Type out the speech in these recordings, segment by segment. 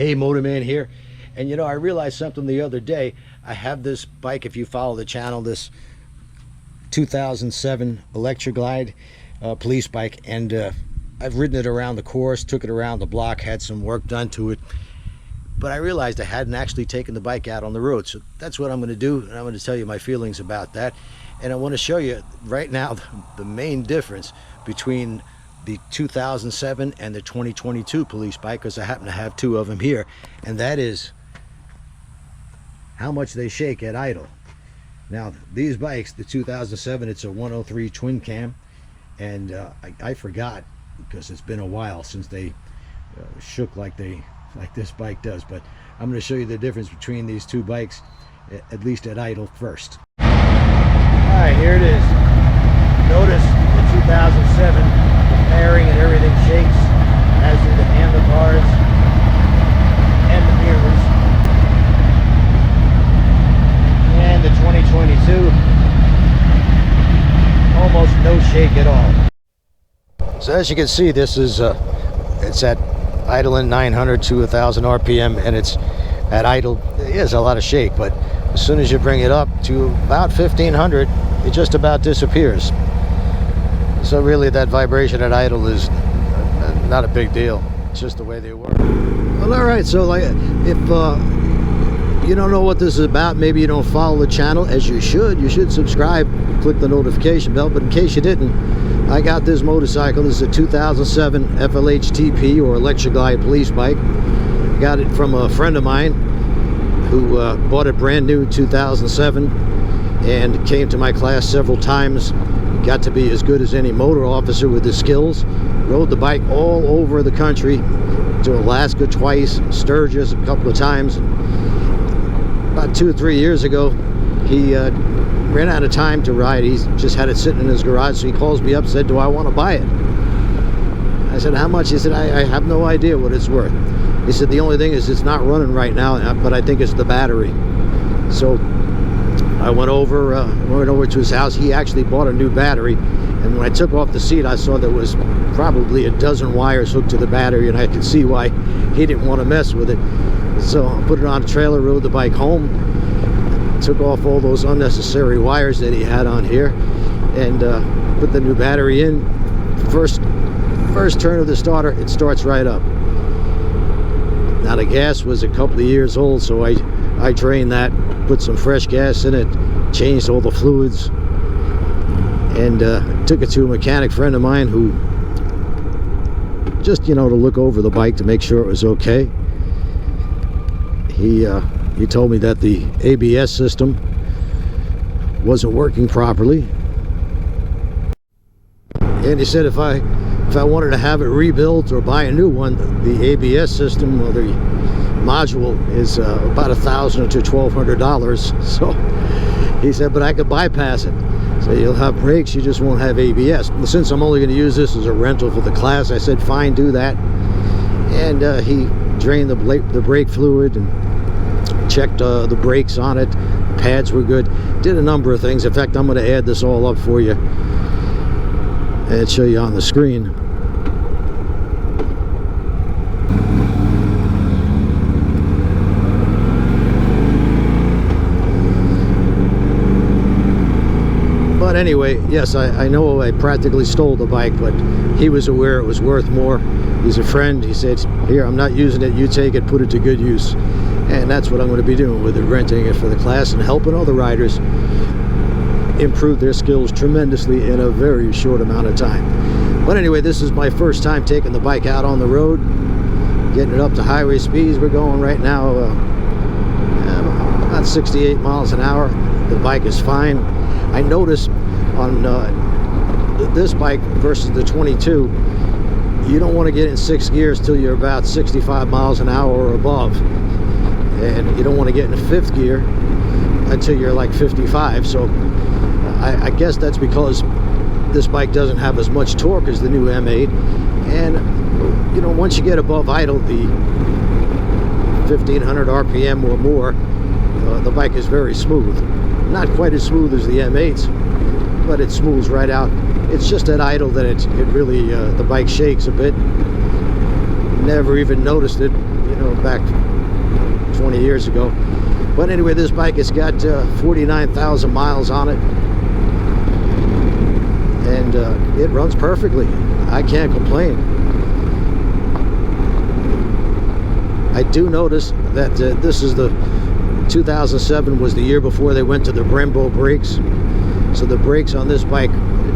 Hey, Motorman here. And you know, I realized something the other day. I have this bike, if you follow the channel, this 2007 Electra Glide police bike, and I've ridden it around the course, took it around the block, had some work done to it. But I realized I hadn't actually taken the bike out on the road. So that's what I'm going to do, and I'm going to tell you my feelings about that. And I want to show you right now the main difference between the 2007 and the 2022 police bike, because I happen to have two of them here, and that is how much they shake at idle. Now these bikes, the 2007, it's a 103 twin cam, and I forgot, because it's been a while since they shook like this bike does. But I'm going to show you the difference between these two bikes, at least at idle first. Alright, here it is. Notice the 2007, the fairing and everything shakes, as do the handlebars and the mirrors. And the 2022, almost no shake at all. So as you can see, this is it's at idling 900 to 1000 RPM, and it's at idle. It is a lot of shake, but as soon as you bring it up to about 1500, it just about disappears. So really, that vibration at idle is not a big deal. It's just the way they work. Well, all right. So, like, if you don't know what this is about, maybe you don't follow the channel as you should subscribe, click the notification bell. But in case you didn't, I got this motorcycle. This is a 2007 FLHTP, or Electra Glide police bike. I got it from a friend of mine who bought it brand new 2007 and came to my class several times. Got to be as good as any motor officer with his skills. Rode the bike all over the country, to Alaska twice, Sturgis a couple of times. About 2 or 3 years ago, he ran out of time to ride. He just had it sitting in his garage, so he calls me up and said, do I want to buy it? I said, how much? He said, I have no idea what it's worth. He said, the only thing is it's not running right now, but I think it's the battery. So I went over to his house. He actually bought a new battery, and when I took off the seat, I saw there was probably a dozen wires hooked to the battery, and I could see why he didn't want to mess with it. So I put it on a trailer, rode the bike home, took off all those unnecessary wires that he had on here, and put the new battery in. First turn of the starter, it starts right up. Now the gas was a couple of years old, so I drained that, put some fresh gas in it, changed all the fluids, and took it to a mechanic friend of mine who just, to look over the bike to make sure it was okay. He told me that the ABS system wasn't working properly, and he said if I wanted to have it rebuilt or buy a new one, the ABS system, or the module, is about $1,000 to $1,200. So he said, but I could bypass it. So you'll have brakes, you just won't have ABS. Well, since I'm only going to use this as a rental for the class, I said, fine, do that. And he drained the brake fluid and checked the brakes on it. Pads were good. Did a number of things. In fact, I'm going to add this all up for you and show you on the screen. But anyway, yes, I know I practically stole the bike, but he was aware it was worth more. He's a friend. He said, here, I'm not using it, you take it, put it to good use. And that's what I'm going to be doing with it, renting it for the class and helping other riders improve their skills tremendously in a very short amount of time. But anyway, this is my first time taking the bike out on the road, getting it up to highway speeds. We're going right now about 68 miles an hour. The bike is fine. I noticed on this bike versus the 22, you don't want to get in 6 gears till you're about 65 miles an hour or above, and you don't want to get in 5th gear until you're like 55. So I guess that's because this bike doesn't have as much torque as the new M8, and once you get above idle, the 1500 RPM or more, the bike is very smooth. Not quite as smooth as the M8s, but it smooths right out. It's just at idle that it really the bike shakes a bit. never even noticed it, you know, back 20 years ago. But anyway, this bike has got 49,000 miles on it, and it runs perfectly. I can't complain. I do notice that this is the 2007 was the year before they went to the Brembo brakes, so the brakes on this bike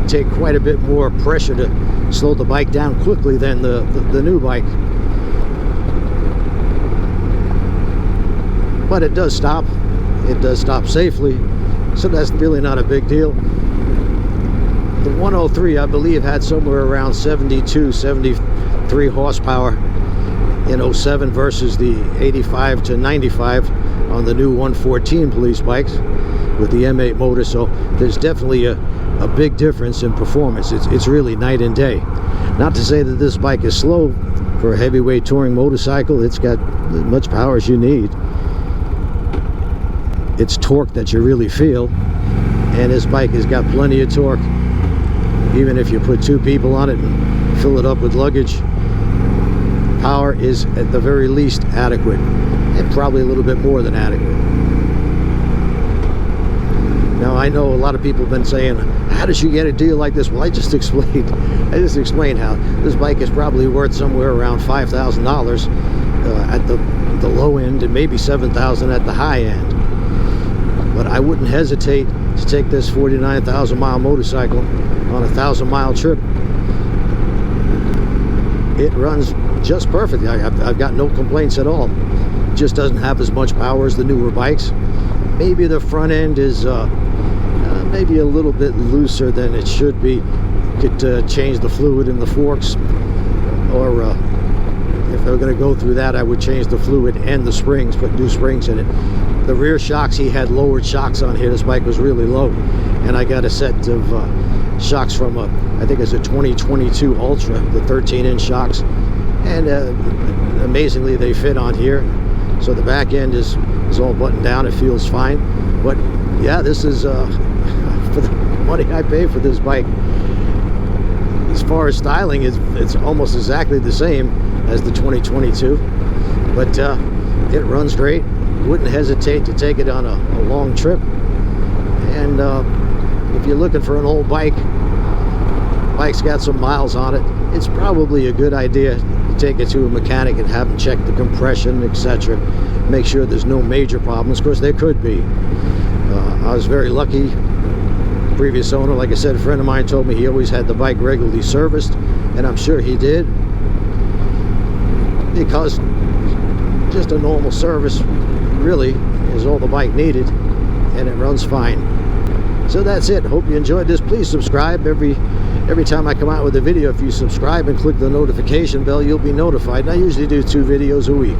take quite a bit more pressure to slow the bike down quickly than the new bike. But it does stop. It does stop safely, so that's really not a big deal. The 103, I believe, had somewhere around 72, 73 horsepower in 07 versus the 85 to 95 on the new 114 police bikes with the M8 motor. So there's definitely a big difference in performance. It's really night and day. Not to say that this bike is slow for a heavyweight touring motorcycle. It's got as much power as you need. It's torque that you really feel, and this bike has got plenty of torque. Even if you put two people on it and fill it up with luggage, power is at the very least adequate, and probably a little bit more than adequate. Now, I know a lot of people have been saying, how did you get a deal like this? Well, I just explained how this bike is probably worth somewhere around $5,000 at the low end, and maybe $7,000 at the high end. But I wouldn't hesitate to take this 49,000 mile motorcycle on a 1,000-mile trip. It runs just perfectly. I've got no complaints at all. It just doesn't have as much power as the newer bikes. Maybe the front end is maybe a little bit looser than it should be. Could change the fluid in the forks, or if I were going to go through that, I would change the fluid and the springs, put new springs in it. The rear shocks, he had lowered shocks on here. This bike was really low, and I got a set of shocks from I think it's a 2022 Ultra, the 13-inch shocks, and amazingly they fit on here. So the back end is all buttoned down. It feels fine. But yeah, this is for the money I pay for this bike. As far as styling, it's almost exactly the same as the 2022, but it runs great. Wouldn't hesitate to take it on a long trip. And if you're looking for an old bike's got some miles on it, it's probably a good idea to take it to a mechanic and have them check the compression, etc. Make sure there's no major problems. Of course, there could be. I was very lucky. Previous owner, like I said, a friend of mine told me he always had the bike regularly serviced, and I'm sure he did, because just a normal service really is all the bike needed, and it runs fine. So that's it. Hope you enjoyed this. Please subscribe. Every time I come out with a video, if you subscribe and click the notification bell, you'll be notified. And I usually do 2 videos a week.